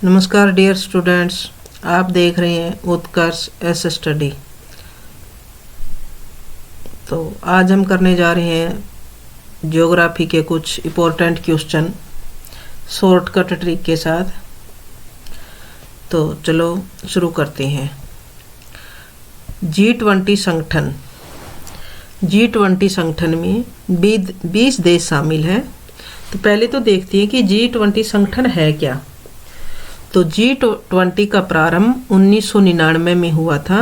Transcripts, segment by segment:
नमस्कार dear students, आप देख रहे हैं उत्कर्ष एस स्टडी। तो आज हम करने जा रहे हैं ज्योग्राफी के कुछ इम्पोर्टेंट क्वेश्चन शॉर्टकट ट्रिक के साथ। तो चलो शुरू करते हैं। G20 संगठन, G20 संगठन में 20 देश शामिल हैं। तो पहले तो देखते हैं कि G20 संगठन है क्या। तो G20 का प्रारंभ 1999 में हुआ था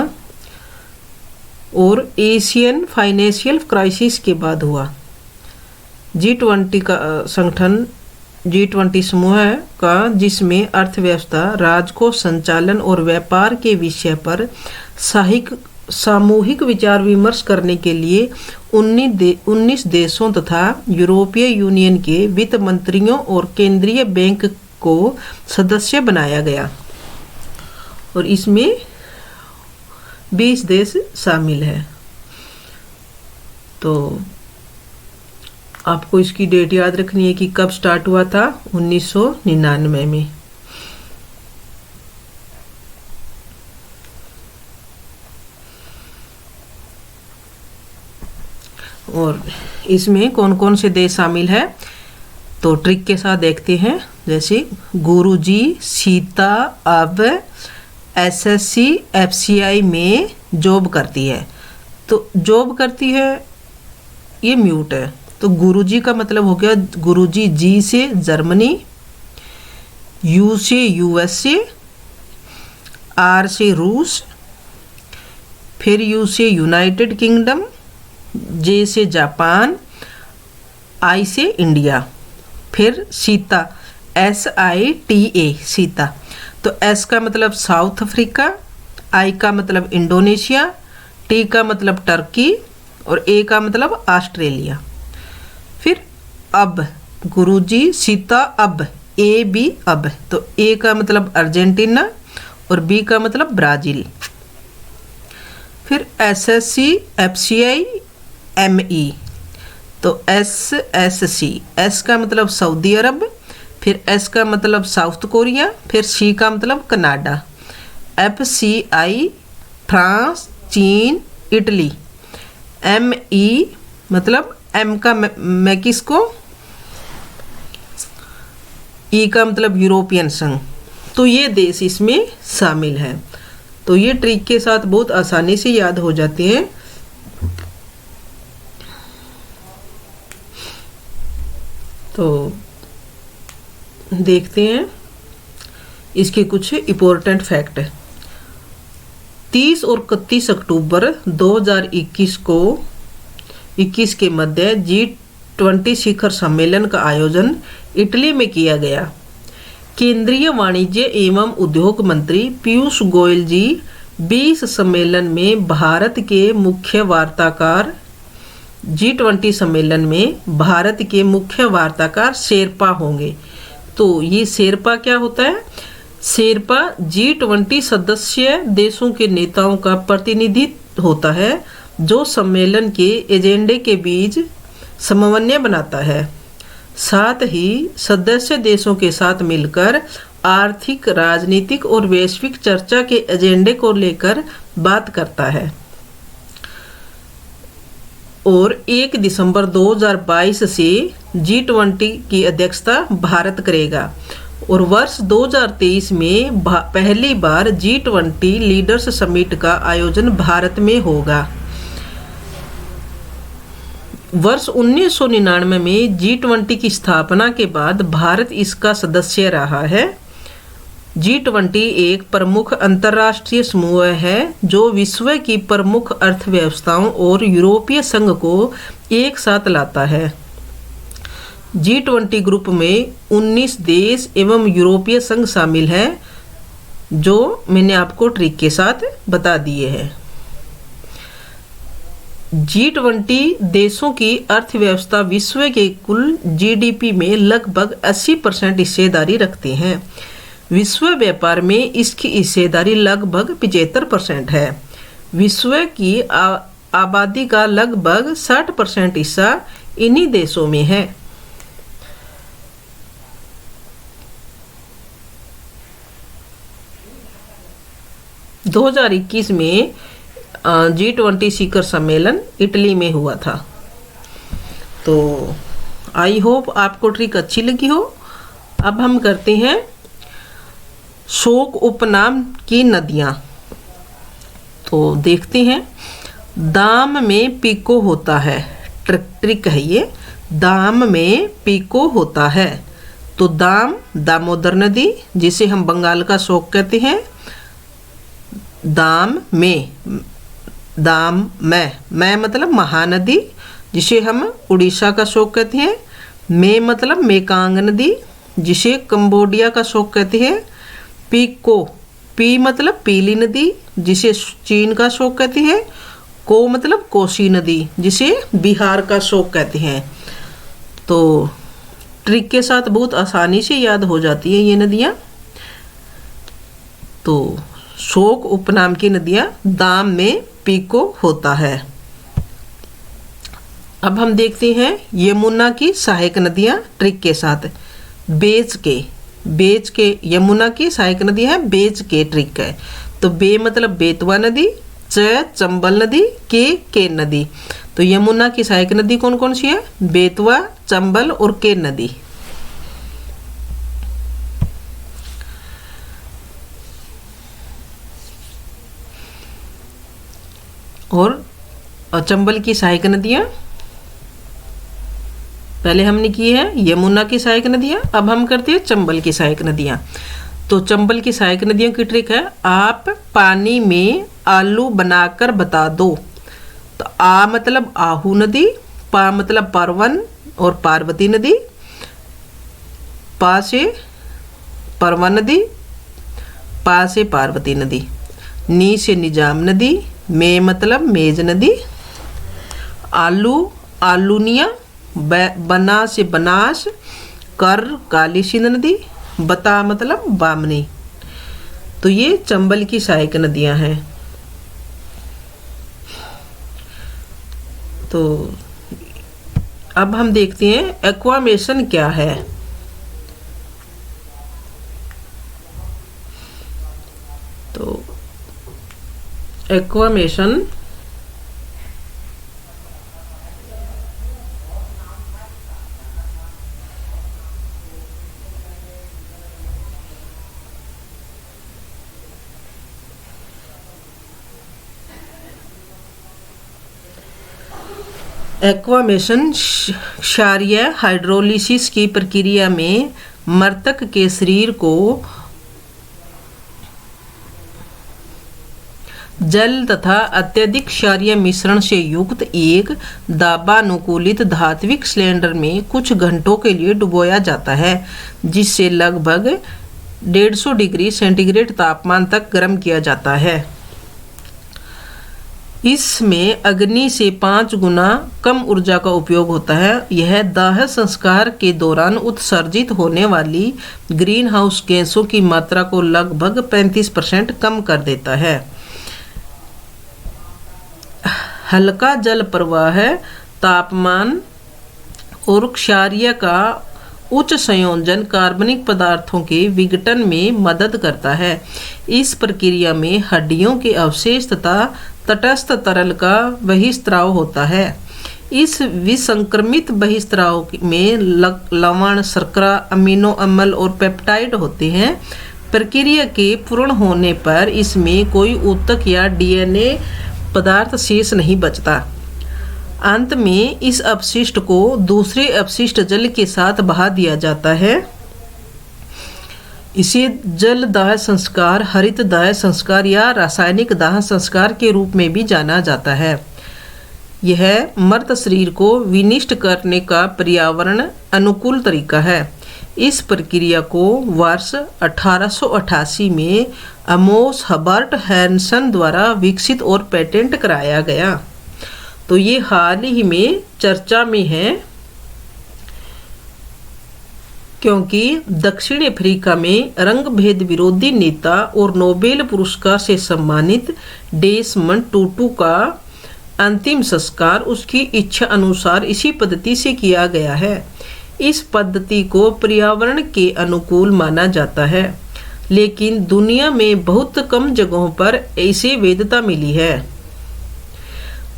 और एशियन फाइनेंशियल क्राइसिस के बाद हुआ। G20 का संगठन G20 समूह का जिसमें अर्थव्यवस्था, राजकोष संचालन और व्यापार के विषय पर सामूहिक विचार विमर्श करने के लिए 19 देशों तथा यूरोपीय यूनियन के वित्त मंत्रियों और केंद्रीय बैंक को सदस्य बनाया गया और इसमें 20 देश शामिल है। तो आपको इसकी डेट याद रखनी है कि कब स्टार्ट हुआ था, 1999 में। और इसमें कौन कौन से देश शामिल है तो ट्रिक के साथ देखते हैं। जैसे गुरुजी सीता अब एसएससी एफसीआई में जॉब करती है। तो जॉब करती है ये म्यूट है। तो गुरुजी का मतलब हो गया गुरुजी, जी से जर्मनी, यू से यूएसए, आर से रूस, फिर यू से यूनाइटेड किंगडम, जे से जापान, आई से इंडिया, फिर सीता SITA सीता। तो S का मतलब साउथ अफ्रीका, I का मतलब इंडोनेशिया, T का मतलब टर्की और A का मतलब ऑस्ट्रेलिया। फिर अब गुरुजी सीता अब, AB अब। तो A का मतलब अर्जेंटीना और B का मतलब ब्राज़ील। फिर SSC FCI ME। तो SSC, S का मतलब सऊदी अरब, फिर S का मतलब साउथ कोरिया, फिर C का मतलब कनाडा, FCI फ्रांस, चीन, इटली, ME मतलब M का मैक्सिको, E का मतलब यूरोपियन संघ। तो ये देश इसमें शामिल है। तो ये ट्रिक के साथ बहुत आसानी से याद हो जाते हैं। तो देखते हैं इसके कुछ इम्पोर्टेंट फैक्ट। 30 और 31 अक्टूबर 2021 को 21 के मध्य G20 शिखर सम्मेलन का आयोजन इटली में किया गया। केंद्रीय वाणिज्य एवं उद्योग मंत्री पीयूष गोयल जी 20 सम्मेलन में भारत के मुख्य वार्ताकार G20 सम्मेलन में भारत के मुख्य वार्ताकार शेरपा होंगे। तो ये शेरपा क्या होता है? शेरपा G20 सदस्य देशों के नेताओं का प्रतिनिधित्व होता है जो सम्मेलन के एजेंडे के बीच समन्वय बनाता है। साथ ही सदस्य देशों के साथ मिलकर आर्थिक, राजनीतिक और वैश्विक चर्चा के एजेंडे को लेकर बात करता है। और 1 दिसंबर 2022 से G20 की अध्यक्षता भारत करेगा और वर्ष 2023 में पहली बार G20 लीडर्स समिट का आयोजन भारत में होगा। वर्ष 1999 में G20 की स्थापना के बाद भारत इसका सदस्य रहा है। G20 एक प्रमुख अंतर्राष्ट्रीय समूह है जो विश्व की प्रमुख अर्थव्यवस्थाओं और यूरोपीय संघ को एक साथ लाता है। G20 ग्रुप में 19 देश एवं यूरोपीय संघ शामिल है जो मैंने आपको ट्रिक के साथ बता दिए हैं। G20 देशों की अर्थव्यवस्था विश्व के कुल GDP में लगभग 80% हिस्सेदारी रखते हैं। विश्व व्यापार में इसकी हिस्सेदारी लगभग 75% है। विश्व की आबादी का लगभग 60% हिस्सा इन्हीं देशों में है। 2021 में G20 शिखर सम्मेलन इटली में हुआ था। तो आई होप आपको ट्रिक अच्छी लगी हो। अब हम करते हैं शोक उपनाम की नदियाँ। तो देखते हैं, दाम में पीको होता है, ट्रिक है ये, दाम में पीको होता है। तो दामोदर नदी, जिसे हम बंगाल का शोक कहते हैं। मैं मतलब महानदी, जिसे हम उड़ीसा का शोक कहते हैं। में मतलब मेकांग नदी, जिसे कंबोडिया का शोक कहते हैं। पी मतलब पीली नदी, जिसे चीन का शोक कहते हैं। को मतलब कोसी नदी, जिसे बिहार का शोक कहते हैं। तो ट्रिक के साथ बहुत आसानी से याद हो जाती है ये नदियाँ। तो शोक उपनाम की नदियाँ, दाम में पीको होता है। अब हम देखते हैं यमुना की सहायक नदियाँ ट्रिक के साथ। बेच के यमुना की सहायक नदी है, बेच के ट्रिक है। तो बे मतलब बेतवा नदी, चंबल नदी, के नदी। तो यमुना की सहायक नदी कौन कौन सी है? बेतवा, चंबल और केन नदी। और चंबल की सहायक नदियाँ पहले हमने की है यमुना की सहायक नदियाँ, अब हम करते हैं चंबल की सहायक नदियाँ। तो चंबल की सहायक नदियों की ट्रिक है, आप पानी में आलू बनाकर बता दो। तो आ मतलब आहू नदी, पा मतलब परवन और पार्वती नदी, पा से परवन नदी, पा से पार्वती नदी, नी से निजाम नदी, में मतलब मेज नदी, आलूनिया, बना से बनास, कर काली सिंध नदी, बता मतलब बामनी। तो ये चंबल की सहायक नदियां हैं। तो अब हम देखते हैं एक्वामेशन क्या है। तो एक्वामेशन क्षारीय हाइड्रोलिसिस की प्रक्रिया में मृतक के शरीर को जल तथा अत्यधिक क्षारीय मिश्रण से युक्त एक दाबानुकूलित धात्विक सिलेंडर में कुछ घंटों के लिए डुबोया जाता है, जिससे लगभग 150 डिग्री सेंटीग्रेड तापमान तक गर्म किया जाता है। इसमें अग्नि से 5 गुना कम ऊर्जा का उपयोग होता है। यह दाह संस्कार के दौरान उत्सर्जित होने वाली ग्रीन हाउस गैसों की मात्रा को लगभग 35% कम कर देता है। हल्का जल प्रवाह, तापमान और क्षारीय का उच्च संयोजन कार्बनिक पदार्थों के विघटन में मदद करता है। इस प्रक्रिया में हड्डियों के अवशेष तथा तटस्थ तरल का बहिस्त्राव होता है। इस विसंक्रमित बहिस्त्राव में लवण, शर्करा, अमीनो अम्ल और पेप्टाइड होते हैं। प्रक्रिया के पूर्ण होने पर इसमें कोई ऊतक या डीएनए पदार्थ शेष नहीं बचता। अंत में इस अपशिष्ट को दूसरे अपशिष्ट जल के साथ बहा दिया जाता है। इसे जल दाह संस्कार, हरित दाह संस्कार या रासायनिक दाह संस्कार के रूप में भी जाना जाता है। यह मृत शरीर को विनिष्ट करने का पर्यावरण अनुकूल तरीका है। इस प्रक्रिया को वर्ष 1888 में अमोस हबर्ट हैंसन द्वारा विकसित और पेटेंट कराया गया। तो ये हाल ही में चर्चा में है, क्योंकि दक्षिण अफ्रीका में रंग भेद विरोधी नेता और नोबेल पुरस्कार से सम्मानित डेसमंड टूटू का अंतिम संस्कार उसकी इच्छा अनुसार इसी पद्धति से किया गया है। इस पद्धति को पर्यावरण के अनुकूल माना जाता है। लेकिन दुनिया में बहुत कम जगहों पर ऐसे वैधता मिली है।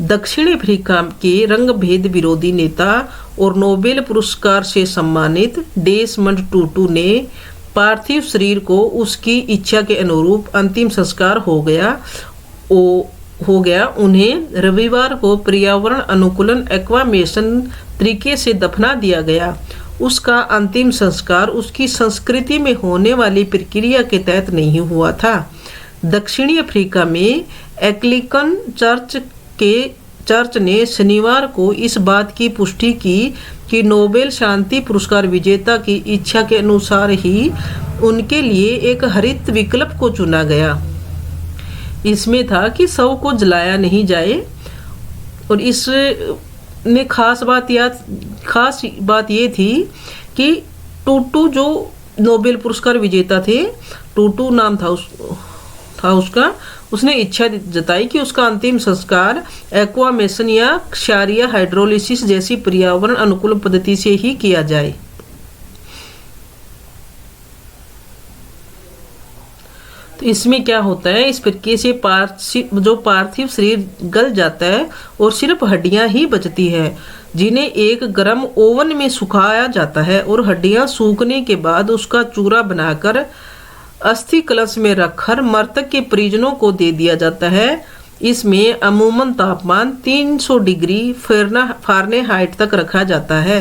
दक्षिण अफ्रीका के रंगभेद विरोधी नेता और नोबेल पुरस्कार से सम्मानित डेसमंड टूटू ने पार्थिव शरीर को उसकी इच्छा के अनुरूप अंतिम संस्कार हो गया। उन्हें रविवार को पर्यावरण अनुकूलन एक्वामेशन तरीके से दफना दिया गया। उसका अंतिम संस्कार उसकी संस्कृति में होने वाली प्रक्रिया के तहत नहीं हुआ था। दक्षिणी अफ्रीका में एंग्लिकन चर्च ने शनिवार को इस बात की पुष्टि की कि नोबेल शांति पुरस्कार विजेता की इच्छा के अनुसार ही उनके लिए एक हरित विकल्प को चुना गया। इसमें था कि शव को जलाया नहीं जाए, और इसमें खास बात ये थी कि टूटू जो नोबेल पुरस्कार विजेता थे, टूटू नाम था उसका, उसने इच्छा जताई कि उसका अंतिम संस्कार एक्वामेशन या क्षारीय हाइड्रोलिसिस जैसी पर्यावरण अनुकूल पद्धति से ही किया जाए। तो इसमें क्या होता है, इस प्रक्रिया से जो पार्थिव शरीर गल जाता है और सिर्फ हड्डियां ही बचती है, जिन्हें एक गर्म ओवन में सुखाया जाता है और हड्डियां सूखने के बाद उसका चूरा बनाकर अस्थि कलश में रखकर मृतक के परिजनों को दे दिया जाता है। इसमें अमूमन तापमान 300 डिग्री फ़ारेनहाइट तक रखा जाता है।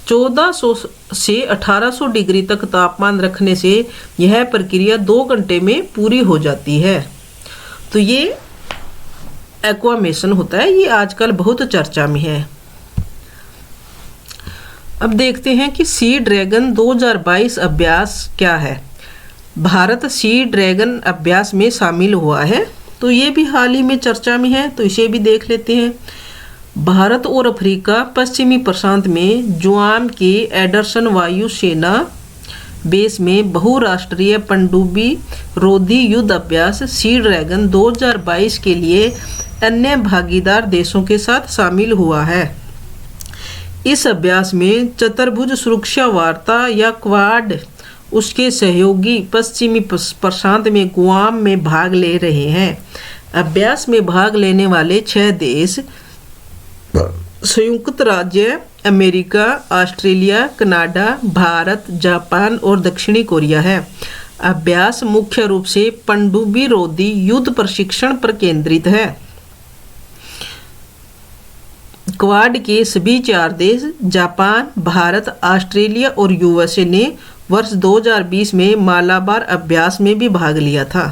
1400 से 1800 डिग्री तक तापमान रखने से यह प्रक्रिया 2 घंटे में पूरी हो जाती है। तो ये एक्वामेशन होता है, ये आजकल बहुत चर्चा में है। अब देखते हैं कि सी ड्रैगन 2022 अभ्यास क्या है। भारत सी ड्रैगन अभ्यास में शामिल हुआ है, तो ये भी हाल ही में चर्चा में है, तो इसे भी देख लेते हैं। भारत और अफ्रीका पश्चिमी प्रशांत में जुआम के एंडरसन वायु सेना बेस में बहुराष्ट्रीय पनडुब्बी रोधी युद्ध अभ्यास सी ड्रैगन 2022 के लिए अन्य भागीदार देशों के साथ शामिल हुआ है। इस अभ्यास में चतुर्भुज सुरक्षा वार्ता या क्वाड उसके सहयोगी पश्चिमी प्रशांत में गुआम में भाग ले रहे हैं। अभ्यास में भाग लेने वाले 6 देश संयुक्त राज्य America, Australia, Canada, Bharat, Japan और दक्षिणी कोरिया है। अभ्यास मुख्य रूप से पनडुब्बी रोधी युद्ध प्रशिक्षण पर केंद्रित है। क्वाड के सभी 4 देश जापान, भारत, ऑस्ट्रेलिया और यूएसए ने वर्ष 2020 में मालाबार अभ्यास में भी भाग लिया था।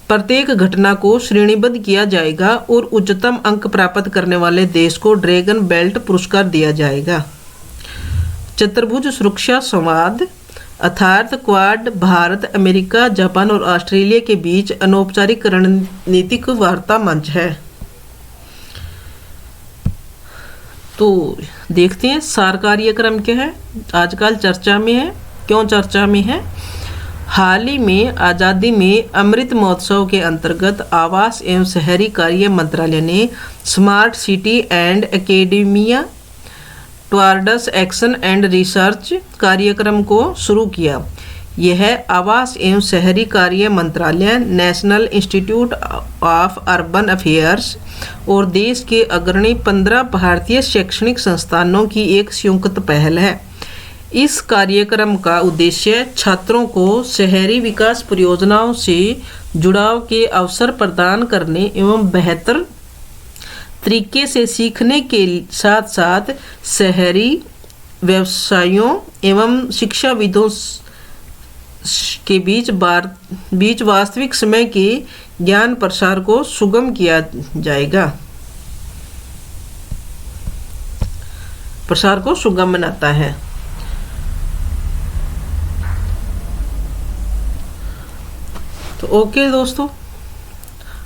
प्रत्येक घटना को श्रेणीबद्ध किया जाएगा और उच्चतम अंक प्राप्त करने वाले देश को ड्रैगन बेल्ट पुरस्कार दिया जाएगा। चतुर्भुज सुरक्षा संवाद अर्थात क्वाड भारत, अमेरिका, जापान और ऑस्ट्रेलिया के बीच अनौपचारिक रणनीतिक वार्ता मंच है। तो देखते हैं सार कार्यक्रम क्या है, आजकल चर्चा में है। क्यों चर्चा में है? हाल ही में आज़ादी में अमृत महोत्सव के अंतर्गत आवास एवं शहरी कार्य मंत्रालय ने smart city and academia towards action and research कार्यक्रम को शुरू किया। यह आवास एवं शहरी कार्य मंत्रालय, national institute of urban affairs और देश के अग्रणी 15 भारतीय शैक्षणिक संस्थानों की एक संयुक्त पहल है। इस कार्यक्रम का उद्देश्य छात्रों को शहरी विकास परियोजनाओं से जुड़ाव के अवसर प्रदान करने एवं बेहतर तरीके से सीखने के साथ साथ शहरी व्यवसायों एवं शिक्षाविदों के बीच वास्तविक समय के ज्ञान प्रसार को सुगम किया जाएगा, प्रसार को सुगम बनाता है। तो ओके दोस्तों,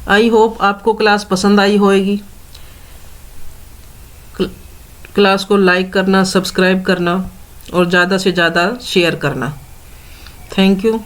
आई होप आपको क्लास पसंद आई होगी। क्लास को लाइक करना, सब्सक्राइब करना और ज़्यादा से ज़्यादा शेयर करना। Thank you.